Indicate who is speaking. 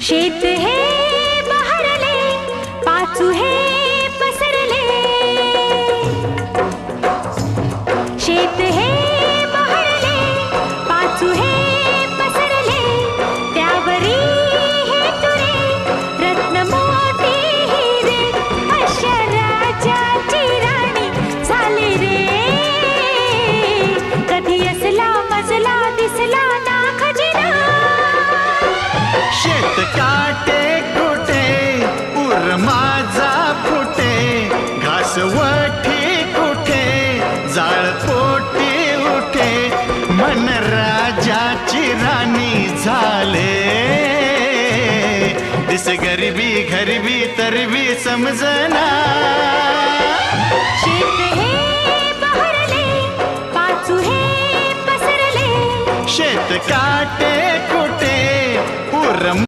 Speaker 1: शेत हे बहरले, पाचू हे पसरले. शेत हे बहरले, पाचू हे पसरले. त्यावरी हे तुरे, रत्न मोती हिरे. अशा राजाची राणी झाली रे. कधी असला मजला दिसला ना खजिना.
Speaker 2: शेत काटे कुठे उर माझा फुटे. घासवठी कुठे जाळ पोटी उठे. मन राजाची राणी झाले. दिस गरीबी गरीबी तरबी समजना.
Speaker 1: शेत हे बहरले, पाचू हे पसरले.
Speaker 2: शेत काटे कुठे उर